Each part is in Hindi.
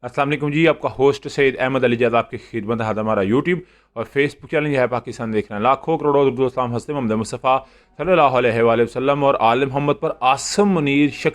अस्सलाम वालेकुम जी, आपका होस्ट सैयद अहमद अली ज़ैद आपकी खिदमत है। हमारा यूट्यूब और फेसबुक चैनल है पाकिस्तान देख रहे हैं। लाखों करोड़ों दुरुद हंसते मोहम्मद मुस्तफ़ा सल्लल्लाहु अलैहि वसल्लम और आल मोहम्मद पर आसम मुनीर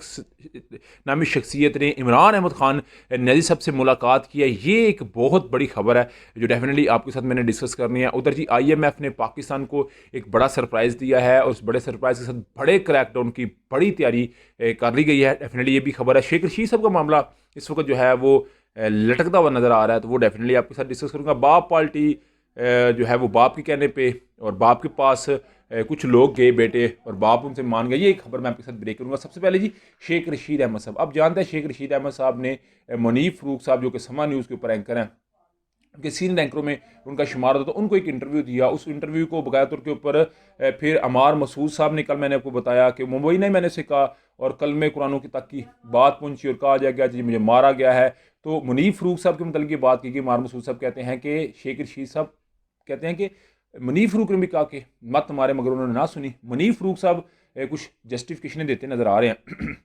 नामी शख्सियत ने इमरान अहमद ख़ान नजी साहब से मुलाकात की है। ये एक बहुत बड़ी खबर है जो डेफिनेटली आपके साथ मैंने डिस्कस करनी है। उधर जी IMF ने पाकिस्तान को एक बड़ा सरप्राइज़ दिया है और उस बड़े सरप्राइज़ के साथ बड़े क्रैकडाउन की बड़ी तैयारी कर ली गई है। डेफिनेटली ये भी खबर है। शेख रशीद साहब का मामला इस वक्त जो है वो लटकता हुआ नज़र आ रहा है, तो वो डेफिनेटली आपके साथ डिस्कस करूँगा। बाप पार्टी जो है वो बाप के कहने पे और बाप के पास कुछ लोग गए बेटे और बाप उनसे मान गया। ये एक खबर मैं आपके साथ ब्रेक करूँगा। सबसे पहले जी शेख रशीद अहमद साहब, आप जानते हैं शेख रशीद अहमद साहब ने मुनीफ फ़रूक साहब जो कि समा न्यूज़ के ऊपर एंकर हैं, उनके सीनियर एंकरों में उनका शुमार होता, तो उनको एक इंटरव्यू दिया। उस इंटरव्यू को बकाया तौर के ऊपर फिर अमार मसूद साहब ने, कल मैंने आपको बताया कि मुंबई ने मैंने से कहा और कलमे कुरानों की तक की बात पहुंची और कहा जाएगा जी मुझे मारा गया है। तो मुनीफ फ़रूक साहब के मतलब ये बात की गई। अमार मसूद साहब कहते हैं कि शेख रशीद साहब कहते हैं कि मुनीफ फ़रूक ने भी कहा कि मत मारे, मगर उन्होंने ना सुनी। मुनीफ फ़रूक साहब कुछ जस्टिफिकेशन देते नज़र आ रहे हैं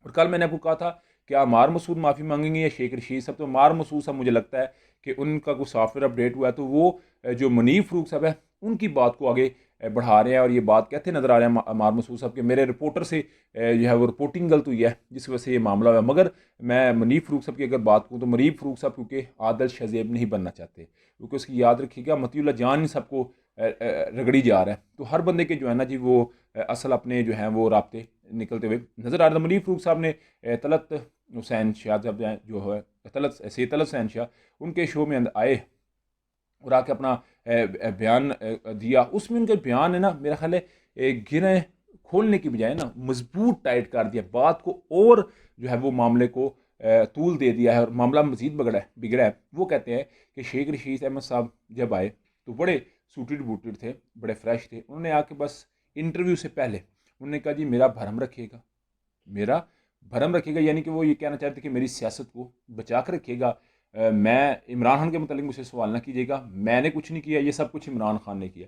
और कल मैंने आपको कहा था कि अमार मसूद माफ़ी मांगेंगे या शेख रशीद साहब, तो अमार मसूद साहब मुझे लगता है कि उनका कुछ सॉफ्टवेयर अपडेट हुआ है, तो वो जो मुनीफ फ़रूक साहब है उनकी बात को आगे बढ़ा रहे हैं और ये बात कहते नज़र आ रहे हैं अमार मसूद साहब के मेरे रिपोर्टर से जो है वो रिपोर्टिंग गलत हुई है जिस वजह से ये मामला हुआ। मगर मैं मुनीफ फ़रूक साहब की अगर बात करूँ तो मुनीफ फ़रूक साहब क्योंकि आदल शज़ेब नहीं बनना चाहते, क्योंकि उसकी याद रखिएगा मतीउल्लाह जान सबको रगड़ी जा रहा है। तो हर बंदे के जो है ना जी वो असल अपने जो हैं वो रास्ते निकलते हुए नज़र आ रहे थे। मुनीफ फ़रूक साहब ने तलत हुसैन शाह साहब जो है तलत सैयद तलत हुसैन शाह उनके शो में आए और आके अपना बयान दिया। उसमें उनके बयान है ना मेरा ख्याल है गिरें खोलने की बजाय ना मजबूत टाइट कर दिया बात को और जो है वो मामले को तूल दे दिया है और मामला मजीद बिगड़ा है। वो कहते हैं कि शेख रशीद अहमद साहब जब आए तो बड़े सूटेड बूटेड थे, बड़े फ्रेश थे। उन्होंने आके बस इंटरव्यू से पहले उन्होंने कहा जी मेरा भरम रखिएगा, मेरा भरम रखिएगा, यानी कि वो ये कहना चाहते कि मेरी सियासत को बचा कर रखिएगा। मैं इमरान खान के मतलब मुझसे सवाल ना कीजिएगा, मैंने कुछ नहीं किया, ये सब कुछ इमरान खान ने किया।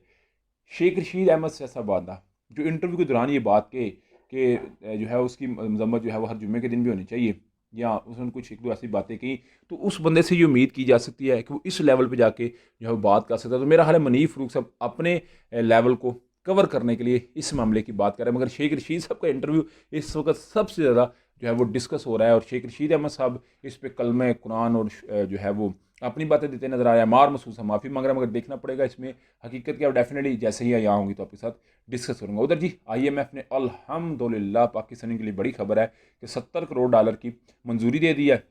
शेख रशीद अहमद से ऐसा वादा जो इंटरव्यू के दौरान ये बात के कि जो है उसकी मजम्मत जो है वो हर जुम्मे के दिन भी होनी चाहिए या उसने कुछ एक दो ऐसी बातें की, तो उस बंदे से ये उम्मीद की जा सकती है कि वो इस लेवल पे जाके जो है वो बात कर सकता है। तो मेरा हाल है मनीफ फ़रूक साहब अपने लेवल को कवर करने के लिए इस मामले की बात कर रहे हैं, मगर शेख रशीद साहब का इंटरव्यू इस वक्त सबसे ज़्यादा जो है वो डिस्कस हो रहा है और शेख रशीद अहमद साहब इस पे कलमे कुरान और जो है वो अपनी बातें देते नजर आ रहे हैं। मार महसूस माफ़ी मांग रहा है, मगर देखना पड़ेगा इसमें हकीकत क्या। डेफिनेटली जैसे ही यहाँ होंगी तो आपके साथ डिस्कस करूँगा। उधर जी IMF ने अल्हम्दुलिल्लाह पाकिस्तानी के लिए बड़ी खबर है कि $70 करोड़ की मंजूरी दे दी है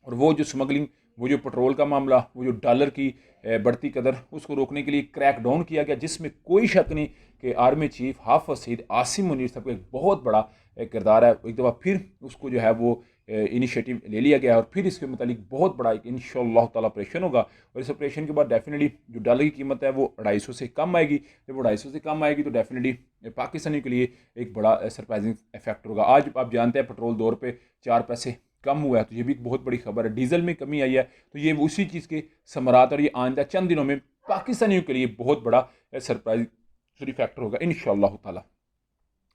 और वो जो स्मगलिंग, वो जो पेट्रोल का मामला, वो जो डॉलर की बढ़ती कदर, उसको रोकने के लिए क्रैक डाउन किया गया, जिसमें कोई शक नहीं कि आर्मी चीफ हाफिज सईद आसिम मुनीर साहब का एक बहुत बड़ा किरदार है। एक दफ़ा फिर उसको जो है वो इनिशिएटिव ले लिया गया है और फिर इसके मतलब बहुत बड़ा एक इंशाअल्लाह ताला ऑपरेशन होगा और इस ऑपरेशन के बाद डेफिनेटली जो डॉलर की कीमत है वो 250 से कम आएगी। जब वो 250 से कम आएगी तो डेफिनेटली पाकिस्तानी के लिए एक बड़ा सरप्राइजिंग इफेक्ट होगा। आज आप जानते हैं पेट्रोल 2 रुपये 4 पैसे कम हुआ है, तो ये भी एक बहुत बड़ी खबर है। डीजल में कमी आई है, तो ये उसी चीज़ के समरात और ये आइंदा चंद दिनों में पाकिस्तानियों के लिए बहुत बड़ा सरप्राइज फैक्टर होगा इंशाअल्लाह ताला।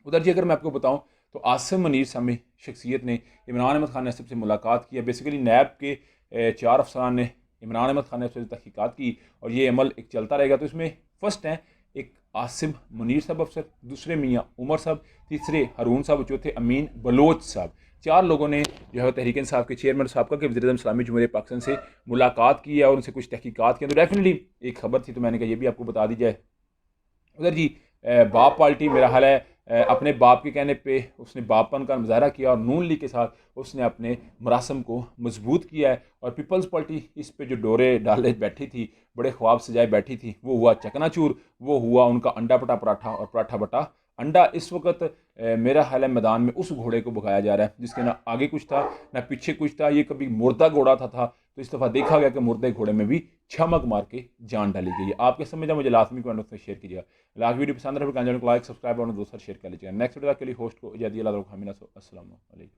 उधर जी अगर मैं आपको बताऊं तो आसिम मुनीर सामी शख्सियत ने इमरान अहमद खान नसब से मुलाकात की है। बेसिकली नैब के 4 अफसरान ने इमरान अहमद खान नसब से तहकीकात की और ये अमल एक चलता रहेगा। तो इसमें फर्स्ट हैं एक आसिम मुनीर साहब अफसर, दूसरे मियाँ उमर साहब, तीसरे हारून साहब, चौथे अमीन बलोच साहब। 4 लोगों ने जो है तहरीक इंसाफ के चेयरमैन साहब का कि वज़ीर-ए-आज़म इस्लामी जमहूरियत पाकिस्तान से मुलाकात की है और उनसे कुछ तहकीकात की। तो डेफिनेटली एक खबर थी, तो मैंने कहा ये भी आपको बता दी जाए। उधर जी बाप पार्टी मेरा हाल है अपने बाप के कहने पे उसने बापपन का मुजाहरा किया और नून लीग के साथ उसने अपने मरासम को मजबूत किया है और पीपल्स पार्टी इस पे जो डोरे डाले बैठी थी, बड़े ख्वाब सजाए बैठी थी, वो हुआ चकनाचूर, वो हुआ उनका अंडा पटा पराठा और पराठा बटा अंडा। इस वक्त मेरा हाल है मैदान में उस घोड़े को भगाया जा रहा है जिसके ना आगे कुछ था ना पीछे कुछ था। ये कभी मुर्दा घोड़ा था, तो इस दफ़ा देखा गया कि मुर्दे घोड़े में भी छमक मार के जान डाली गई है। आपके समझ मुझे लाजमी कमेंट में शेयर कीजिएगा। लाइक वीडियो पसंद है तो लाइक सब्सक्राइब और दोस्तों शेयर कर लीजिएगा। नेक्स्ट वीडियो के लिए होस्ट को इजाज़त दीजिए। अस्सलाम वालेकुम।